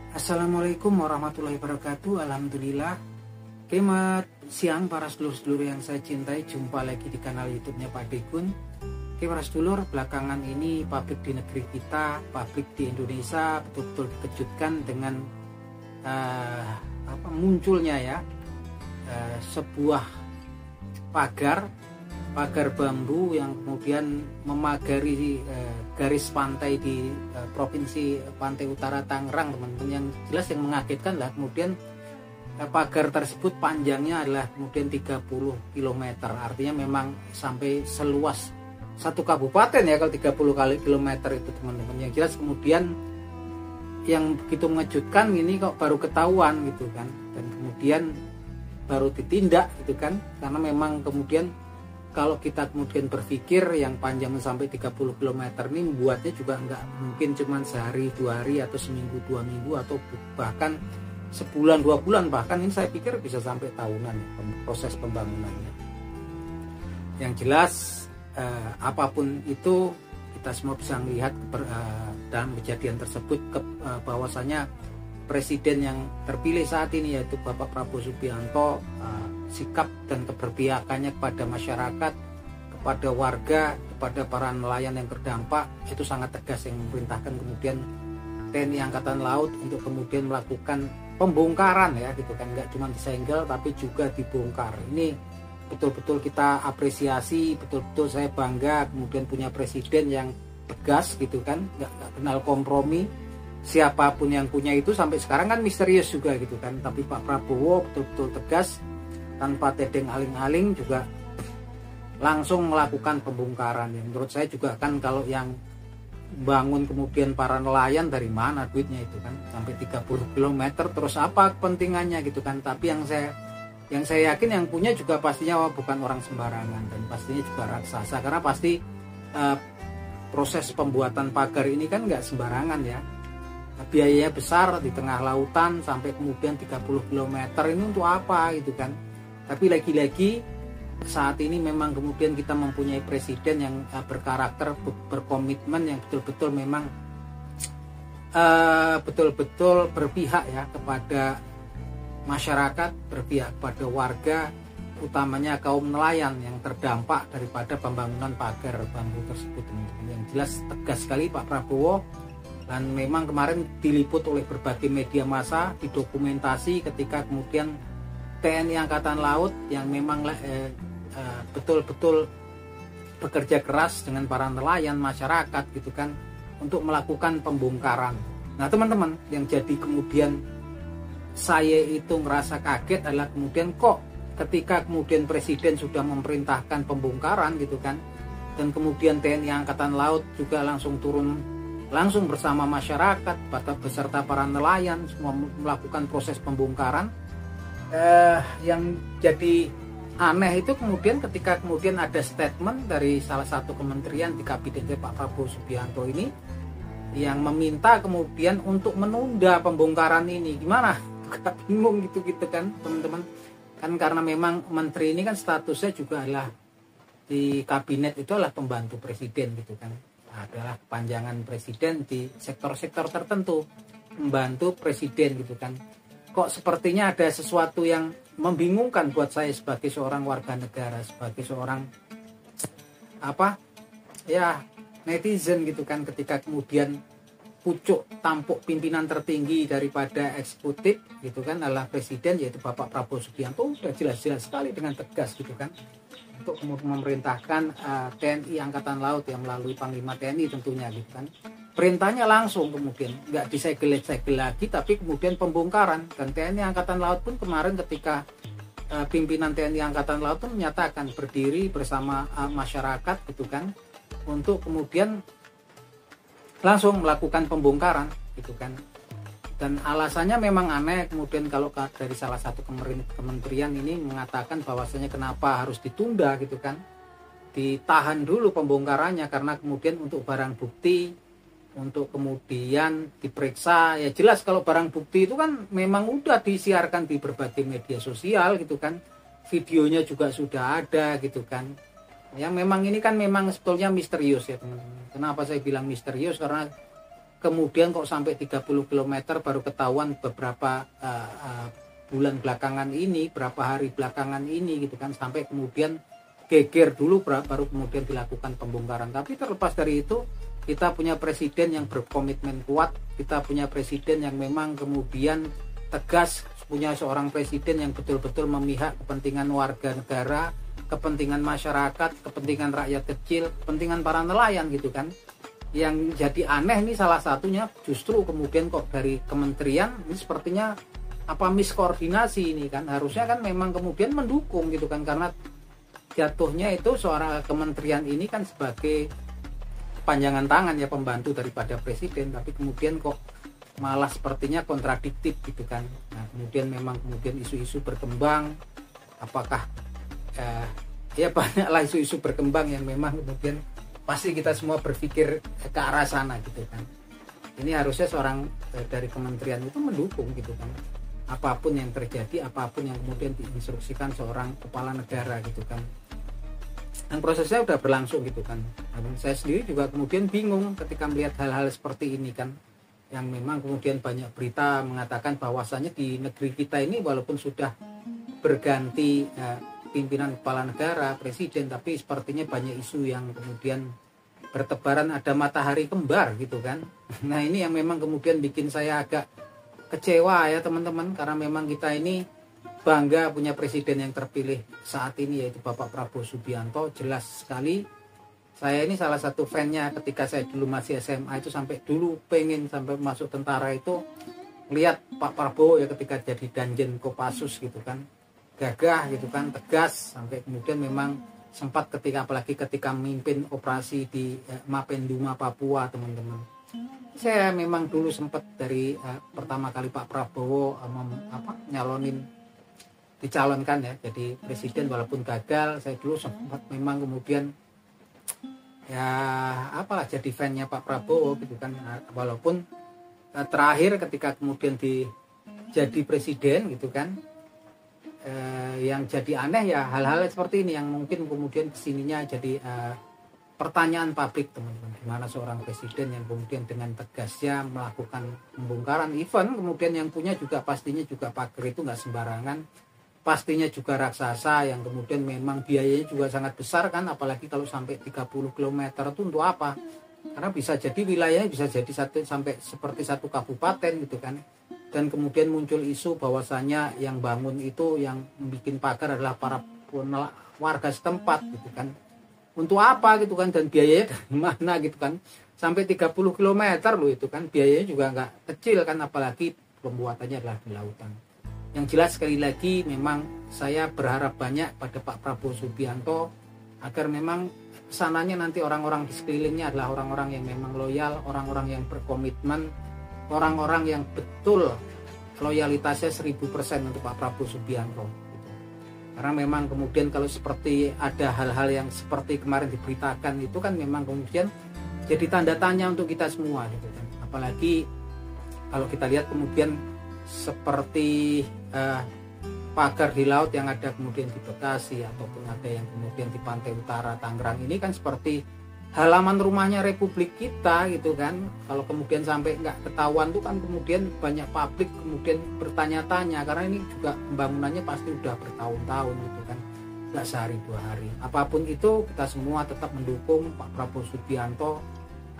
Assalamualaikum warahmatullahi wabarakatuh. Alhamdulillah. Selamat siang para sedulur-sedulur yang saya cintai. Jumpa lagi di kanal YouTube-nya Pak Dekun. Para sedulur, belakangan ini publik di negeri kita, publik di Indonesia betul-betul dikejutkan dengan munculnya sebuah pagar bambu yang kemudian memagari garis pantai di provinsi Pantai Utara Tangerang, teman-teman. Yang jelas yang mengagetkan lah kemudian pagar tersebut panjangnya adalah kemudian 30 km, artinya memang sampai seluas satu kabupaten ya kalau 30 kilometer itu, teman-teman. Yang jelas kemudian yang begitu mengejutkan ini kok baru ketahuan gitu kan, dan kemudian baru ditindak gitu kan, karena memang kemudian kalau kita kemudian berpikir yang panjang sampai 30 km ini membuatnya juga nggak mungkin cuma sehari, 2 hari, atau seminggu, 2 minggu, atau bahkan sebulan, 2 bulan, bahkan ini saya pikir bisa sampai tahunan proses pembangunannya. Yang jelas apapun itu, kita semua bisa melihat dalam kejadian tersebut bahwasanya Presiden yang terpilih saat ini yaitu Bapak Prabowo Subianto, sikap dan keberpihakannya kepada masyarakat, kepada warga, kepada para nelayan yang terdampak itu sangat tegas, yang memerintahkan kemudian TNI Angkatan Laut untuk kemudian melakukan pembongkaran ya gitu kan, nggak cuma disenggel tapi juga dibongkar. Ini betul-betul kita apresiasi, betul-betul saya bangga kemudian punya presiden yang tegas gitu kan, nggak kenal kompromi. Siapapun yang punya itu sampai sekarang kan misterius juga gitu kan, tapi Pak Prabowo betul-betul tegas tanpa tedeng aling-aling juga langsung melakukan pembongkaran. Yang menurut saya juga kan, kalau yang bangun kemudian para nelayan dari mana duitnya itu kan, sampai 30 km terus apa kepentingannya gitu kan. Tapi yang saya yakin yang punya juga pastinya bukan orang sembarangan, dan pastinya juga raksasa, karena pasti proses pembuatan pagar ini kan nggak sembarangan ya. Biayanya besar di tengah lautan sampai kemudian 30 km ini untuk apa gitu kan. Tapi lagi-lagi saat ini memang kemudian kita mempunyai presiden yang berkarakter, berkomitmen, yang betul-betul memang betul-betul berpihak ya kepada masyarakat, berpihak kepada warga, utamanya kaum nelayan yang terdampak daripada pembangunan pagar bambu tersebut. Yang jelas tegas sekali Pak Prabowo, dan memang kemarin diliput oleh berbagai media massa, didokumentasi ketika kemudian TNI Angkatan Laut yang memang betul-betul bekerja keras dengan para nelayan, masyarakat gitu kan, untuk melakukan pembongkaran. Nah teman-teman, yang jadi kemudian saya itu ngerasa kaget adalah kemudian kok ketika kemudian presiden sudah memerintahkan pembongkaran gitu kan, dan kemudian TNI Angkatan Laut juga langsung turun langsung bersama masyarakat beserta para nelayan semua melakukan proses pembongkaran. Yang jadi aneh itu kemudian ketika kemudian ada statement dari salah satu kementerian di kabinetnya Pak Prabowo Subianto ini yang meminta kemudian untuk menunda pembongkaran ini. Gimana? Juga bingung gitu kan teman-teman. Kan karena memang menteri ini kan statusnya juga adalah di kabinet itu adalah pembantu presiden gitu kan, adalah panjangan presiden di sektor-sektor tertentu, membantu presiden gitu kan. Kok sepertinya ada sesuatu yang membingungkan buat saya sebagai seorang warga negara, sebagai seorang netizen gitu kan, ketika kemudian pucuk tampuk pimpinan tertinggi daripada eksekutif gitu kan adalah presiden, yaitu Bapak Prabowo Subianto, sudah jelas-jelas sekali dengan tegas gitu kan untuk memerintahkan TNI Angkatan Laut yang melalui Panglima TNI tentunya gitu kan. Perintahnya langsung kemudian nggak disegel-segel lagi, tapi kemudian pembongkaran. Dan TNI Angkatan Laut pun kemarin ketika pimpinan TNI Angkatan Laut pun menyatakan berdiri bersama masyarakat gitu kan, untuk kemudian langsung melakukan pembongkaran gitu kan. Dan alasannya memang aneh kemudian kalau dari salah satu kementerian ini mengatakan bahwasanya kenapa harus ditunda gitu kan, ditahan dulu pembongkarannya karena kemudian untuk barang bukti, untuk kemudian diperiksa. Ya jelas kalau barang bukti itu kan memang udah disiarkan di berbagai media sosial gitu kan, videonya juga sudah ada gitu kan. Ya memang ini kan memang sebetulnya misterius ya teman-teman. Kenapa saya bilang misterius? Karena kemudian kok sampai 30 km baru ketahuan beberapa bulan belakangan ini, berapa hari belakangan ini gitu kan, sampai kemudian geger dulu baru kemudian dilakukan pembongkaran. Tapi terlepas dari itu, kita punya presiden yang berkomitmen kuat, kita punya presiden yang memang kemudian tegas, punya seorang presiden yang betul-betul memihak kepentingan warga negara, kepentingan masyarakat, kepentingan rakyat kecil, kepentingan para nelayan gitu kan. Yang jadi aneh ini salah satunya justru kemudian kok dari kementerian ini sepertinya miskoordinasi ini kan. Harusnya kan memang kemudian mendukung gitu kan, karena jatuhnya itu seorang kementerian ini kan sebagai panjangan tangan ya, pembantu daripada presiden, tapi kemudian kok malah sepertinya kontradiktif gitu kan. Nah, kemudian memang isu-isu berkembang, apakah ya banyaklah isu-isu berkembang yang memang kemudian pasti kita semua berpikir ke arah sana gitu kan. Ini harusnya seorang dari kementerian itu mendukung gitu kan, apapun yang terjadi, apapun yang kemudian diinstruksikan seorang kepala negara gitu kan. Dan prosesnya udah berlangsung gitu kan. Dan saya sendiri juga kemudian bingung ketika melihat hal-hal seperti ini kan, yang memang kemudian banyak berita mengatakan bahwasannya di negeri kita ini walaupun sudah berganti pimpinan kepala negara, presiden, tapi sepertinya banyak isu yang kemudian bertebaran, ada matahari kembar gitu kan. Nah ini yang memang kemudian bikin saya agak kecewa ya teman-teman, karena memang kita ini bangga punya presiden yang terpilih saat ini, yaitu Bapak Prabowo Subianto. Jelas sekali saya ini salah satu fan-nya ketika saya dulu masih SMA itu, sampai dulu pengen sampai masuk tentara itu lihat Pak Prabowo ya ketika jadi Danjen Kopassus gitu kan, gagah gitu kan, tegas, sampai kemudian memang sempat apalagi ketika memimpin operasi di Mapenduma Papua teman-teman. Saya memang dulu sempat dari pertama kali Pak Prabowo dicalonkan ya jadi presiden, walaupun gagal, saya dulu sempat memang kemudian ya jadi fan-nya Pak Prabowo gitu kan. Walaupun terakhir ketika kemudian jadi presiden gitu kan, yang jadi aneh ya hal-hal seperti ini yang mungkin kemudian kesininya jadi pertanyaan publik teman-teman, gimana seorang presiden yang kemudian dengan tegasnya melakukan pembongkaran, even kemudian yang punya juga pastinya juga pagar itu nggak sembarangan, pastinya juga raksasa yang kemudian memang biayanya juga sangat besar kan, apalagi kalau sampai 30 km itu untuk apa? Karena bisa jadi wilayahnya bisa jadi sampai seperti satu kabupaten gitu kan. Dan kemudian muncul isu bahwasanya yang bangun itu, yang bikin pagar adalah para warga setempat gitu kan. Untuk apa gitu kan, dan biayanya dari mana gitu kan. Sampai 30 km loh itu kan, biayanya juga nggak kecil kan, apalagi pembuatannya adalah di lautan. Yang jelas sekali lagi memang saya berharap banyak pada Pak Prabowo Subianto agar memang kesananya nanti orang-orang di sekelilingnya adalah orang-orang yang memang loyal, orang-orang yang berkomitmen, orang-orang yang betul loyalitasnya 1000% untuk Pak Prabowo Subianto gitu. Karena memang kemudian kalau seperti ada hal-hal yang seperti kemarin diberitakan itu kan memang kemudian jadi tanda tanya untuk kita semua gitu kan. Apalagi kalau kita lihat kemudian seperti pagar di laut yang ada kemudian di Bekasi ataupun ada yang kemudian di pantai utara Tangerang ini kan seperti halaman rumahnya Republik kita gitu kan. Kalau kemudian sampai nggak ketahuan tuh kan kemudian banyak publik kemudian bertanya-tanya, karena ini juga pembangunannya pasti udah bertahun-tahun gitu kan, nggak sehari dua hari. Apapun itu kita semua tetap mendukung Pak Prabowo Subianto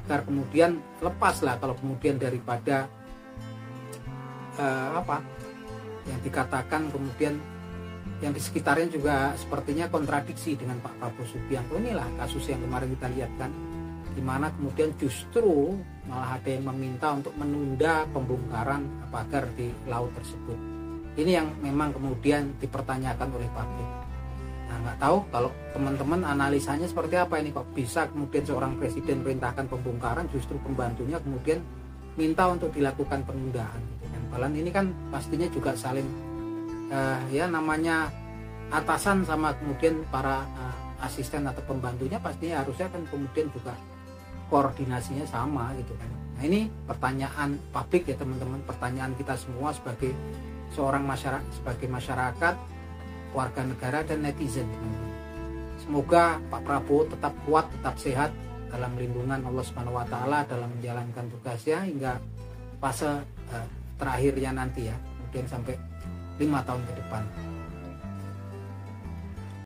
agar kemudian lepas lah kalau kemudian daripada yang dikatakan kemudian yang di sekitarnya juga sepertinya kontradiksi dengan Pak Prabowo Subianto. Inilah kasus yang kemarin kita lihat kan, dimana kemudian justru malah ada yang meminta untuk menunda pembongkaran pagar di laut tersebut. Ini yang memang kemudian dipertanyakan oleh publik. Nah nggak tahu kalau teman-teman analisanya seperti apa ini, kok bisa kemudian seorang presiden perintahkan pembongkaran, justru pembantunya kemudian minta untuk dilakukan penundaan gitu kan. Padahal ini kan pastinya juga saling ya namanya atasan sama kemudian para asisten atau pembantunya pastinya harusnya kan kemudian juga koordinasinya sama gitu kan. Nah ini pertanyaan publik ya teman-teman, pertanyaan kita semua sebagai seorang masyarakat, warga negara dan netizen teman-teman. Semoga Pak Prabowo tetap kuat, tetap sehat, dalam lindungan Allah Subhanahu wa taala dalam menjalankan tugasnya hingga fase terakhirnya nanti ya, kemudian sampai 5 tahun ke depan.